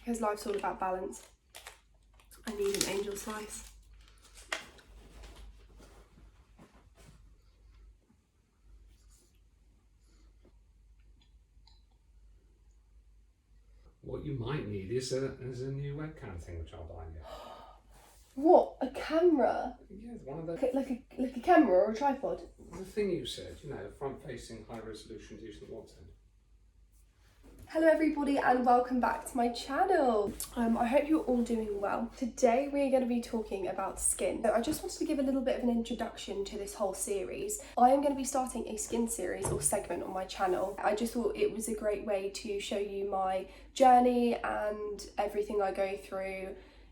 because life's all about balance. I need an angel slice. What you might need is a new webcam thing, which I'll buy you. What? A camera? Yeah, one of the... Like a camera or a tripod? The thing you said, you know, front-facing, high-resolution, decent water. Hello everybody and welcome back to my channel. I hope you're all doing well. Today we're going to be talking about skin. So I just wanted to give a little bit of an introduction to this whole series. I am going to be starting a skin series or segment on my channel. I just thought it was a great way to show you my journey and everything I go through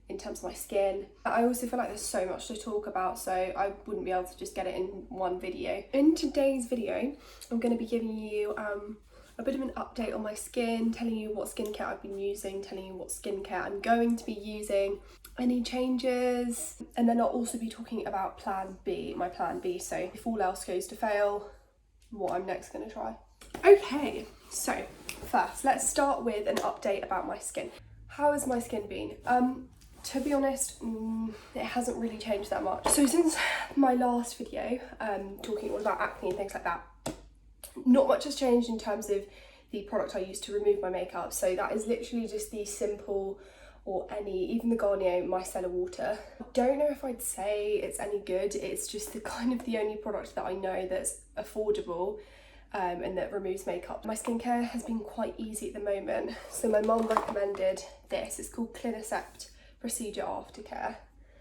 in terms of my skin. I also feel like there's so much to talk about, so I wouldn't be able to just get it in one video. In today's video, I'm going to be giving you a bit of an update on my skin, telling you what skincare I've been using, telling you what skincare I'm going to be using, any changes, and then I'll also be talking about plan B, my plan B, so if all else goes to fail, what I'm next going to try. Okay, so first let's start with an update about my skin. How has my skin been? To be honest, it hasn't really changed that much. So since my last video, talking all about acne and things like that, not much has changed in terms of the product I use to remove my makeup. So that is literally just the simple, or even the Garnier micellar water. I don't know if I'd say it's any good. It's just the only product that I know that's affordable and that removes makeup. My skincare has been quite easy at the moment. So my mum recommended this. It's called Clinicept Procedure Aftercare.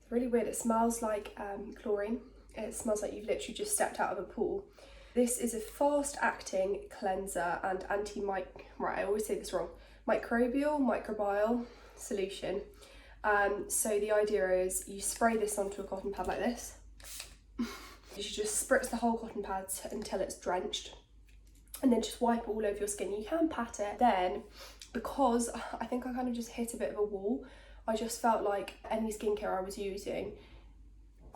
It's really weird. It smells like chlorine. It smells like you've literally just stepped out of a pool. This is a fast-acting cleanser and I always say this wrong, microbial solution. So the idea is you spray this onto a cotton pad like this. You should just spritz the whole cotton pad until it's drenched, and then just wipe it all over your skin. You can pat it. Then, because I think I kind of just hit a bit of a wall, I just felt like any skincare I was using,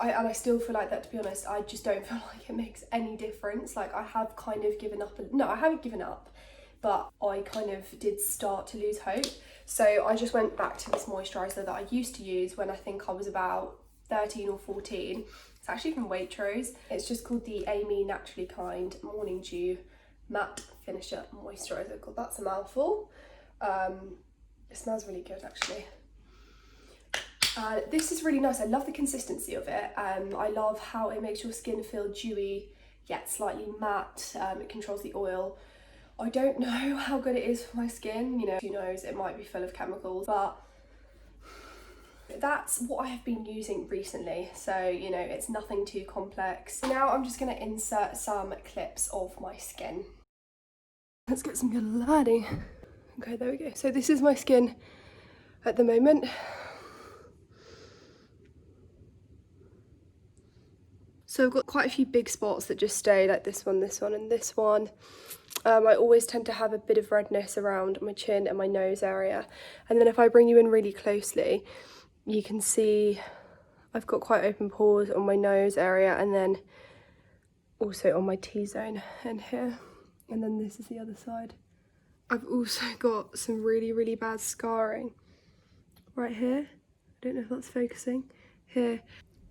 and I still feel like that, to be honest. I just don't feel like it makes any difference. Like, I have kind of given up. No, I haven't given up, but I kind of did start to lose hope. So I just went back to this moisturiser that I used to use when I think I was about 13 or 14. It's actually from Waitrose. It's just called the Amy Naturally Kind Morning Dew Matte Finisher Moisturiser. God, that's a mouthful. It smells really good, actually. This is really nice. I love the consistency of it. I love how it makes your skin feel dewy yet slightly matte. It controls the oil. I don't know how good it is for my skin, you know, who knows, it might be full of chemicals, but that's what I have been using recently. So, you know, it's nothing too complex. Now I'm just going to insert some clips of my skin. Let's get some good lighting. Okay, there we go. So this is my skin at the moment. So I've got quite a few big spots that just stay, like this one, and this one. I always tend to have a bit of redness around my chin and my nose area. And then if I bring you in really closely, you can see I've got quite open pores on my nose area, and then also on my T-zone and here. And then this is the other side. I've also got some really, really bad scarring right here. I don't know if that's focusing. Here.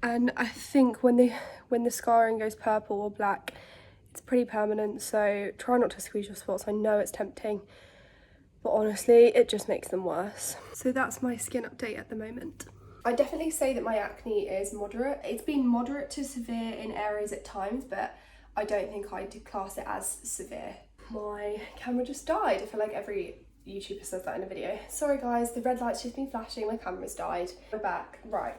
And I think when the scarring goes purple or black, it's pretty permanent, so try not to squeeze your spots. I know it's tempting, but honestly, it just makes them worse. So that's my skin update at the moment. I definitely say that my acne is moderate. It's been moderate to severe in areas at times, but I don't think I'd class it as severe. My camera just died. I feel like every YouTuber says that in a video. Sorry guys, the red light's just been flashing, my camera's died. We're back, right.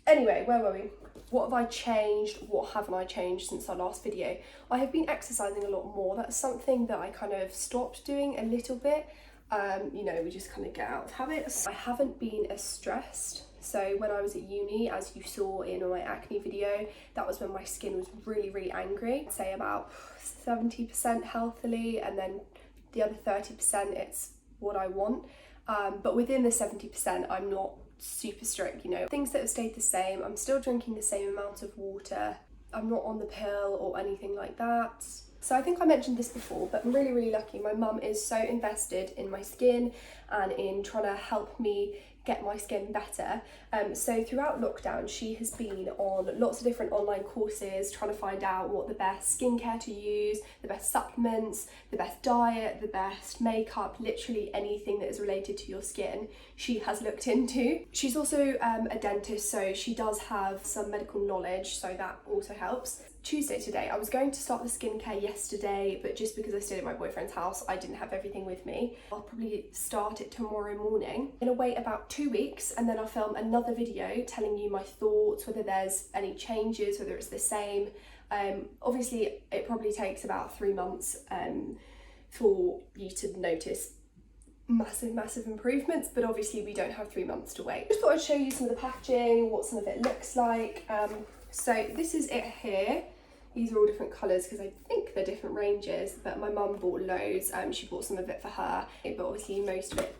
Anyway, where were we? What have I changed? What haven't I changed since our last video? I have been exercising a lot more. That's something that I kind of stopped doing a little bit. You know, we just kind of get out of habits. I haven't been as stressed. So when I was at uni, as you saw in my acne video, that was when my skin was really, really angry. I'd say about 70% healthily, and then the other 30% it's what I want. But within the 70%, I'm not super strict, you know. Things that have stayed the same. I'm still drinking the same amount of water. I'm not on the pill or anything like that. So I think I mentioned this before, but I'm really, really lucky. My mum is so invested in my skin and in trying to help me get my skin better. So throughout lockdown, she has been on lots of different online courses trying to find out what the best skincare to use, the best supplements, the best diet, the best makeup, literally anything that is related to your skin she has looked into. She's also a dentist, so she does have some medical knowledge, so that also helps. Tuesday today, I was going to start the skincare yesterday, but just because I stayed at my boyfriend's house, I didn't have everything with me. I'll probably start it tomorrow morning. I'm gonna wait about 2 weeks and then I'll film another video telling you my thoughts, whether there's any changes, whether it's the same. Obviously, it probably takes about 3 months for you to notice massive improvements, but obviously we don't have 3 months to wait. Just thought I'd show you some of the packaging, what some of it looks like. So this is it here. These are all different colours because I think they're different ranges, but my mum bought loads. She bought some of it for her, but obviously most of it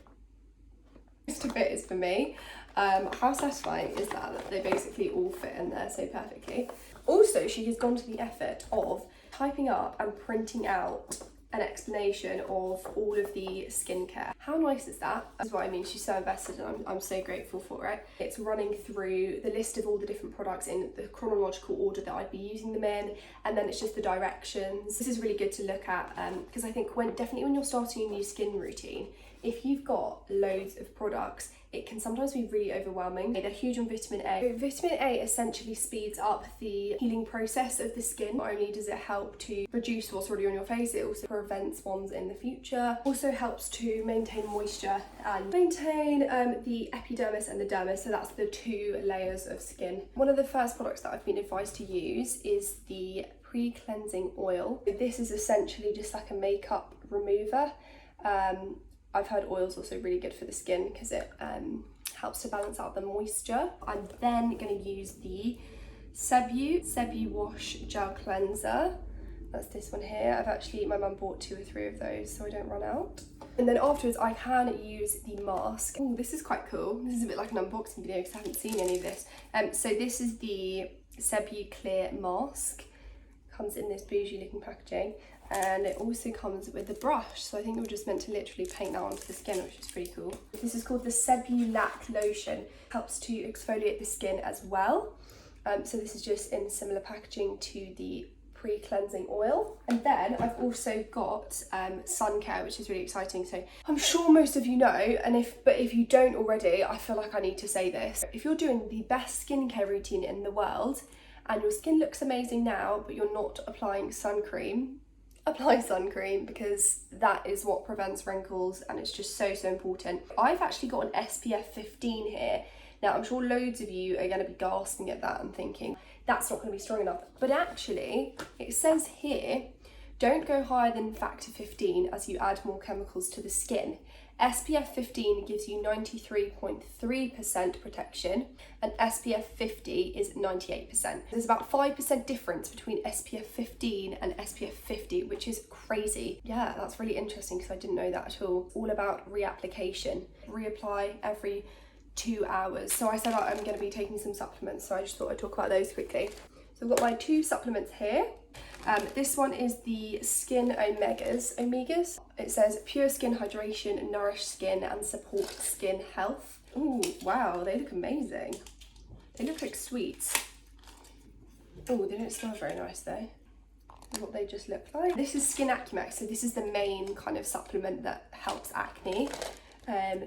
is for me. How satisfying is that they basically all fit in there so perfectly. Also, she has gone to the effort of typing up and printing out an explanation of all of the skincare. How nice is that? That's what I mean, she's so invested and I'm so grateful for it. It's running through the list of all the different products in the chronological order that I'd be using them in, and then it's just the directions. This is really good to look at because I think definitely when you're starting a new skin routine, if you've got loads of products, it can sometimes be really overwhelming. They're huge on vitamin A. Vitamin A essentially speeds up the healing process of the skin. Not only does it help to reduce what's already on your face, it also prevents ones in the future. Also helps to maintain moisture and maintain the epidermis and the dermis, so that's the 2 layers of skin. One of the first products that I've been advised to use is the pre-cleansing oil. This is essentially just like a makeup remover. I've heard oil's also really good for the skin because it helps to balance out the moisture. I'm then going to use the Sebu Wash Gel Cleanser. That's this one here. My mum bought 2 or 3 of those so I don't run out. And then afterwards I can use the mask. Oh, this is quite cool. This is a bit like an unboxing video because I haven't seen any of this. So this is the Sebu Clear Mask. Comes in this bougie looking packaging. And it also comes with a brush, so I think we're just meant to literally paint that onto the skin, which is pretty cool. This is called the Sebu Lac Lotion. Helps to exfoliate the skin as well. So this is just in similar packaging to the pre-cleansing oil. And then I've also got sun care, which is really exciting. So I'm sure most of you know, but if you don't already, I feel like I need to say this. If you're doing the best skincare routine in the world and your skin looks amazing now, but you're not applying sun cream, apply sun cream because that is what prevents wrinkles and it's just so important. I've actually got an SPF 15 here. Now I'm sure loads of you are going to be gasping at that and thinking that's not going to be strong enough, but actually it says here don't go higher than factor 15 as you add more chemicals to the skin. SPF 15 gives you 93.3% protection and SPF 50 is 98%. There's about 5% difference between SPF 15 and SPF 50, which is crazy. Yeah, that's really interesting because I didn't know that at all. All about reapplication. Reapply every 2 hours. So I said I'm going to be taking some supplements, so I just thought I'd talk about those quickly. So I've got my 2 supplements here. This one is the Skin Omegas. It says pure skin hydration, nourish skin and support skin health. Ooh, wow, they look amazing. They look like sweets. Oh, they don't smell very nice though. What they just look like. This is Skin Acumax, so this is the main kind of supplement that helps acne.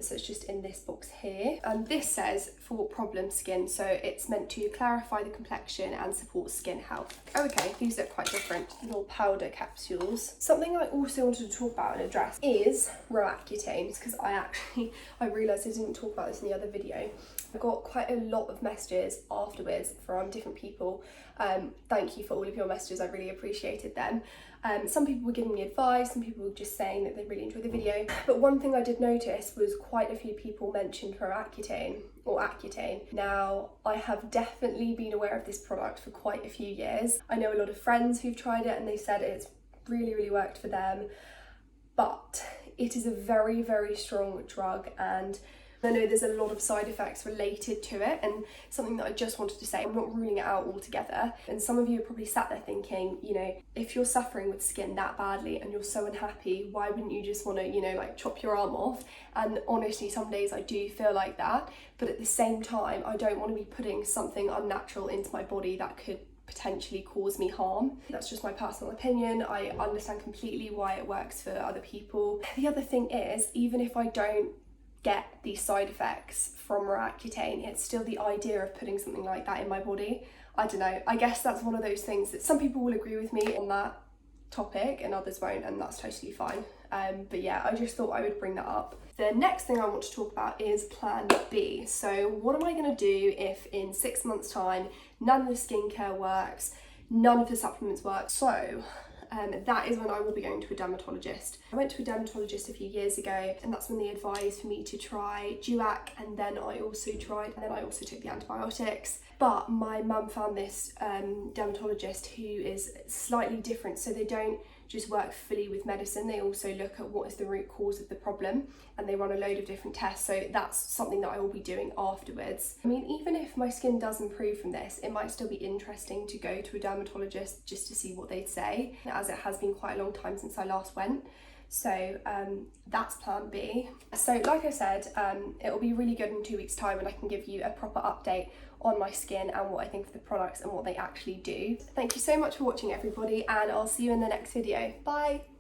So it's just in this box here. And this says for problem skin, so it's meant to clarify the complexion and support skin health. Okay, these look quite different. Little powder capsules. Something I also wanted to talk about and address is roaccutane, because I realised I didn't talk about this in the other video. I got quite a lot of messages afterwards from different people. Thank you for all of your messages, I really appreciated them. Some people were giving me advice, some people were just saying that they really enjoyed the video. But one thing I did notice was quite a few people mentioned roaccutane or Accutane. Now, I have definitely been aware of this product for quite a few years. I know a lot of friends who've tried it and they said it's really worked for them. But it is a very strong drug, and I know there's a lot of side effects related to it, and something that I just wanted to say, I'm not ruling it out altogether. And some of you are probably sat there thinking, you know, if you're suffering with skin that badly and you're so unhappy, why wouldn't you just want to, you know, like chop your arm off? And honestly, some days I do feel like that, but at the same time, I don't want to be putting something unnatural into my body that could potentially cause me harm. That's just my personal opinion. I understand completely why it works for other people. The other thing is, even if I don't get these side effects from roaccutane, it's still the idea of putting something like that in my body. I don't know, I guess that's one of those things that some people will agree with me on that topic and others won't, and that's totally fine. But yeah, I just thought I would bring that up. The next thing I want to talk about is plan B. So what am I going to do if in 6 months time none of the skincare works, none of the supplements work? So that is when I will be going to a dermatologist. I went to a dermatologist a few years ago, and that's when they advised for me to try Duac, and then I also took the antibiotics. But my mum found this dermatologist who is slightly different, so they don't just work fully with medicine, they also look at what is the root cause of the problem, and they run a load of different tests. So that's something that I will be doing afterwards. I mean, even if my skin does improve from this, it might still be interesting to go to a dermatologist just to see what they'd say, as it has been quite a long time since I last went. So that's plan B. So like I said, it will be really good in 2 weeks' time, and I can give you a proper update on my skin and what I think of the products and what they actually do. Thank you so much for watching, everybody, and I'll see you in the next video. Bye!